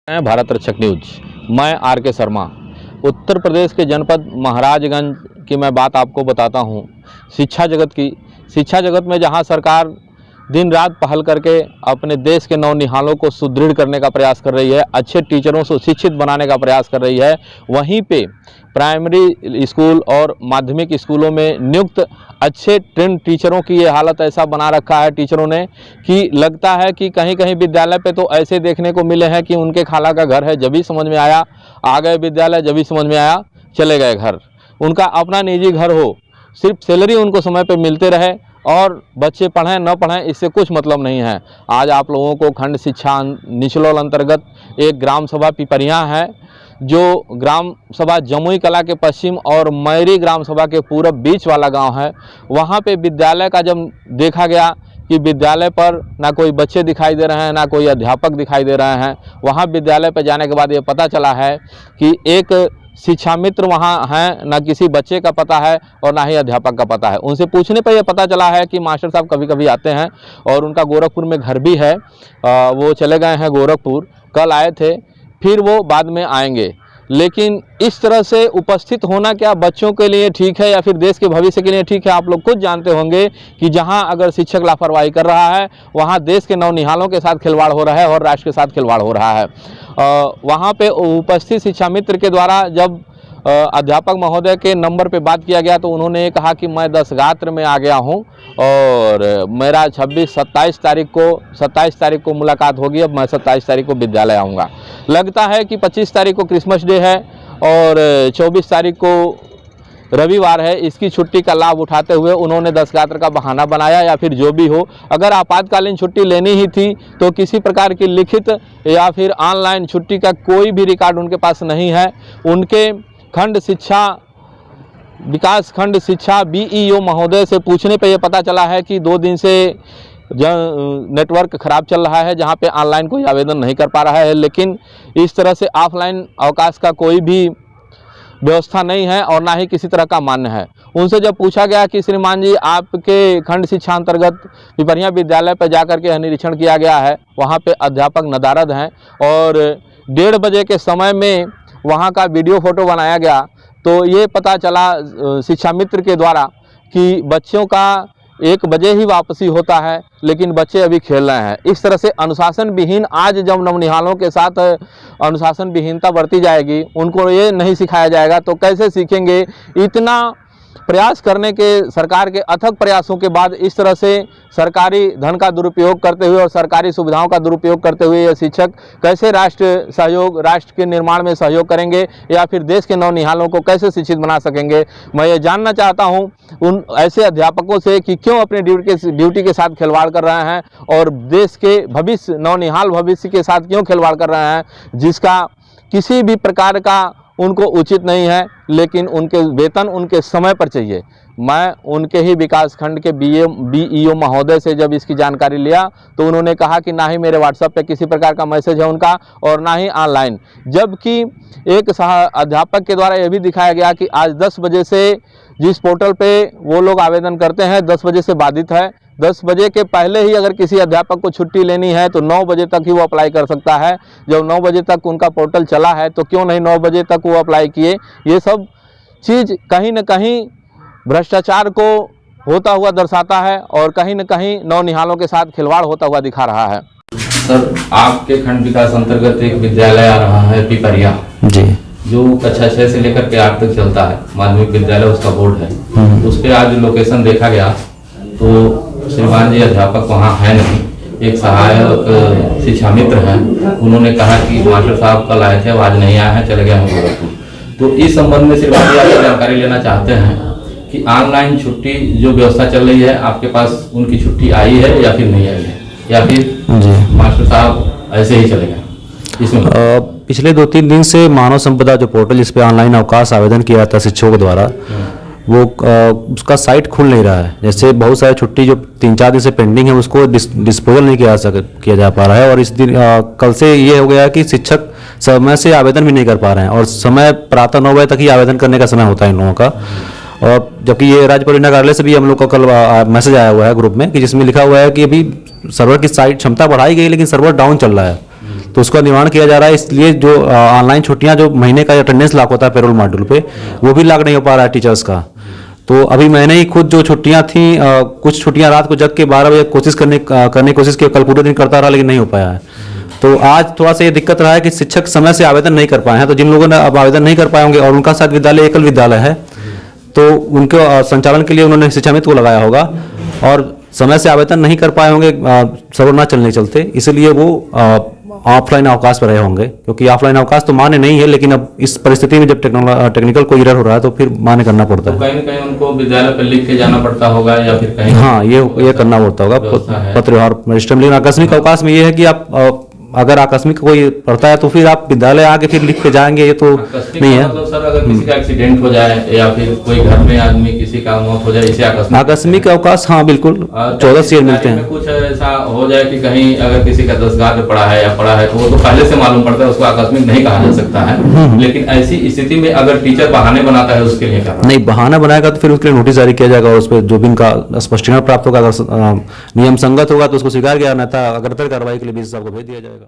भारत रक्षक न्यूज। मैं आर के शर्मा। उत्तर प्रदेश के जनपद महाराजगंज की मैं बात आपको बताता हूं। शिक्षा जगत में जहां सरकार दिन रात पहल करके अपने देश के नौनिहालों को सुदृढ़ करने का प्रयास कर रही है, अच्छे टीचरों से शिक्षित बनाने का प्रयास कर रही है, वहीं पे प्राइमरी स्कूल और माध्यमिक स्कूलों में नियुक्त अच्छे ट्रेंड टीचरों की ये हालत ऐसा बना रखा है टीचरों ने कि लगता है कि कहीं कहीं विद्यालय पे तो ऐसे देखने को मिले हैं कि उनके खाला का घर है, जब भी समझ में आया आ गए विद्यालय, जब भी समझ में आया चले गए घर। उनका अपना निजी घर हो, सिर्फ सैलरी उनको समय पे मिलते रहे और बच्चे पढ़ें न पढ़ें इससे कुछ मतलब नहीं है। आज आप लोगों को खंड शिक्षा निचलोल अंतर्गत एक ग्राम सभा पिपरिया है, जो ग्राम सभा जमुई कला के पश्चिम और मैरी ग्राम सभा के पूरब बीच वाला गांव है। वहां पे विद्यालय का जब देखा गया कि विद्यालय पर ना कोई बच्चे दिखाई दे रहे हैं, ना कोई अध्यापक दिखाई दे रहे हैं, वहां विद्यालय पर जाने के बाद ये पता चला है कि एक शिक्षा मित्र वहाँ हैं, ना किसी बच्चे का पता है और ना ही अध्यापक का पता है। उनसे पूछने पर यह पता चला है कि मास्टर साहब कभी कभी आते हैं और उनका गोरखपुर में घर भी है। वो चले गए हैं गोरखपुर, कल आए थे, फिर वो बाद में आएंगे। लेकिन इस तरह से उपस्थित होना क्या बच्चों के लिए ठीक है या फिर देश के भविष्य के लिए ठीक है? आप लोग खुद जानते होंगे कि जहां अगर शिक्षक लापरवाही कर रहा है वहां देश के नौनिहालों के साथ खिलवाड़ हो रहा है और राष्ट्र के साथ खिलवाड़ हो रहा है। वहां पे उपस्थित शिक्षा मित्र के द्वारा जब अध्यापक महोदय के नंबर पे बात किया गया तो उन्होंने ये कहा कि मैं 10 गात्र में आ गया हूं और मेरा 27 तारीख को मुलाकात होगी, अब मैं 27 तारीख को विद्यालय आऊँगा। लगता है कि 25 तारीख को क्रिसमस डे है और 24 तारीख को रविवार है, इसकी छुट्टी का लाभ उठाते हुए उन्होंने 10 गात्र का बहाना बनाया या फिर जो भी हो। अगर आपातकालीन छुट्टी लेनी ही थी तो किसी प्रकार की लिखित या फिर ऑनलाइन छुट्टी का कोई भी रिकॉर्ड उनके पास नहीं है। उनके विकास खंड शिक्षा बीईओ महोदय से पूछने पे ये पता चला है कि 2 दिन से नेटवर्क खराब चल रहा है, जहां पे ऑनलाइन कोई आवेदन नहीं कर पा रहा है। लेकिन इस तरह से ऑफलाइन अवकाश का कोई भी व्यवस्था नहीं है और ना ही किसी तरह का मान्य है। उनसे जब पूछा गया कि श्रीमान जी आपके खंड शिक्षा अंतर्गत पिपरिया विद्यालय पर जाकर के निरीक्षण किया गया है, वहाँ पे अध्यापक नदारद हैं और 1:30 बजे के समय में वहाँ का वीडियो फोटो बनाया गया तो ये पता चला शिक्षा मित्र के द्वारा कि बच्चों का 1 बजे ही वापसी होता है, लेकिन बच्चे अभी खेल रहे हैं। इस तरह से अनुशासन विहीन, आज जब नवनिहालों के साथ अनुशासन विहीनता बरती जाएगी, उनको ये नहीं सिखाया जाएगा तो कैसे सीखेंगे? इतना प्रयास करने के सरकार के अथक प्रयासों के बाद इस तरह से सरकारी धन का दुरुपयोग करते हुए और सरकारी सुविधाओं का दुरुपयोग करते हुए ये शिक्षक कैसे राष्ट्र के निर्माण में सहयोग करेंगे या फिर देश के नौनिहालों को कैसे शिक्षित बना सकेंगे? मैं ये जानना चाहता हूँ उन ऐसे अध्यापकों से कि क्यों अपने ड्यूटी के साथ खिलवाड़ कर रहे हैं और देश के भविष्य, नौनिहाल भविष्य के साथ क्यों खिलवाड़ कर रहे हैं, जिसका किसी भी प्रकार का उनको उचित नहीं है। लेकिन उनके वेतन उनके समय पर चाहिए। मैं उनके ही विकास खंड के बीईओ महोदय से जब इसकी जानकारी लिया तो उन्होंने कहा कि ना ही मेरे व्हाट्सएप पे किसी प्रकार का मैसेज है उनका और ना ही ऑनलाइन। जबकि एक अध्यापक के द्वारा यह भी दिखाया गया कि आज 10 बजे से जिस पोर्टल पे वो लोग आवेदन करते हैं 10 बजे से बाधित है। 10 बजे के पहले ही अगर किसी अध्यापक को छुट्टी लेनी है तो 9 बजे तक ही वो अप्लाई कर सकता है। जब 9 बजे तक उनका पोर्टल चला है तो क्यों नहीं 9 बजे तक वो अप्लाई किए? ये सब चीज़ कहीं न कहीं भ्रष्टाचार को होता हुआ दर्शाता है और कहीं न कहीं नौनिहालों के साथ खिलवाड़ होता हुआ दिखा रहा है। सर, आपके खंड विकास अंतर्गत एक विद्यालय आ रहा है पिपरिया जी, जो कक्षा 6 से लेकर के 8 तक चलता है, माध्यमिक विद्यालय उसका बोर्ड है। उस पर आज लोकेशन देखा गया तो श्रीमान जी अध्यापक वहाँ है नहीं, एक सहायक शिक्षा मित्र हैं। उन्होंने कहा कि मास्टर साहब कल आए थे, आज नहीं आए हैं, चले गए हैं गोरखपुर। तो इस संबंध में श्रीमान जी आपसे जानकारी लेना चाहते हैं कि ऑनलाइन छुट्टी जो व्यवस्था चल रही है, आपके पास उनकी छुट्टी आई है या फिर नहीं आई है, या फिर जी मास्टर साहब ऐसे ही चले गए? इसमें पिछले 2-3 दिन से मानव संपदा जो पोर्टल जिस पे ऑनलाइन अवकाश आवेदन किया था शिक्षकों के द्वारा, वो उसका साइट खुल नहीं रहा है। जैसे बहुत सारी छुट्टी जो 3-4 दिन से पेंडिंग है उसको डिस्पोजल नहीं किया जा पा रहा है और इस दिन कल से ये हो गया कि शिक्षक समय से आवेदन भी नहीं कर पा रहे हैं और समय प्रातः 9 बजे तक ही आवेदन करने का समय होता है इन लोगों का। और जबकि ये राज्य परियोजना कार्यालय से भी हम लोग का कल मैसेज आया हुआ है ग्रुप में कि जिसमें लिखा हुआ है कि अभी सर्वर की साइट क्षमता बढ़ाई गई लेकिन सर्वर डाउन चल रहा है। तो उसका निर्माण किया जा रहा है। इसलिए जो ऑनलाइन छुट्टियां जो महीने का अटेंडेंस लॉक होता है पेरोल मॉड्यूल पे, वो भी लॉक नहीं हो पा रहा है टीचर्स का। तो अभी मैंने ही खुद जो छुट्टियां थी, कुछ छुट्टियां रात को जग के 12 बजे करने की कोशिश की, कल पूरे दिन करता रहा लेकिन नहीं हो पाया है। तो आज थोड़ा सा ये दिक्कत रहा है कि शिक्षक समय से आवेदन नहीं कर पाए हैं। तो जिन लोगों ने अब आवेदन नहीं कर पाए होंगे और उनका शायद विद्यालय एकल विद्यालय है, तो उनके संचालन के लिए उन्होंने शिक्षा मित्र को लगाया होगा और समय से आवेदन नहीं कर पाए होंगे सर्वर ना चलने के चलते, इसलिए वो ऑफलाइन अवकाश पर रहे होंगे। क्योंकि ऑफलाइन अवकाश तो मान्य नहीं है, लेकिन अब इस परिस्थिति में जब टेक्निकल कोई एरर हो रहा है तो फिर मान्य करना पड़ता है। कहीं न कहीं उनको विद्यालय पर लिख के जाना पड़ता होगा या फिर कहीं? हाँ, ये करना पड़ता होगा पत्र और रजिस्टर में। लेकिन आकस्मिक अवकाश में ये है कि आप अगर आकस्मिक कोई पड़ता है तो फिर आप विद्यालय आके फिर लिख के जाएंगे, ये तो नहीं है। मतलब सर, अगर किसी का एक्सीडेंट हो जाए या फिर कोई घर में आदमी किसी का मौत हो जाए, इसे आकस्मिक अवकाश, हाँ बिल्कुल 14 सीएल मिलते हैं। कुछ ऐसा हो जाए कि कहीं अगर किसी का दसगाह पे पड़ा है तो वो तो पहले से मालूम पड़ता है, उसको आकस्मिक नहीं कहा जा सकता है। लेकिन ऐसी स्थिति में अगर टीचर बहाने बनाता है, उसके लिए क्या? नहीं, बहाना बनाएगा तो फिर उसके लिए नोटिस जारी किया जाएगा और उस पर जो भी उनका स्पष्टीकरण प्राप्त होगा, अगर नियम संगत होगा तो उसको स्वीकार किया, अन्यथा अग्रतर कार्रवाई के लिए बीसी साहब को भेज दिया जाएगा।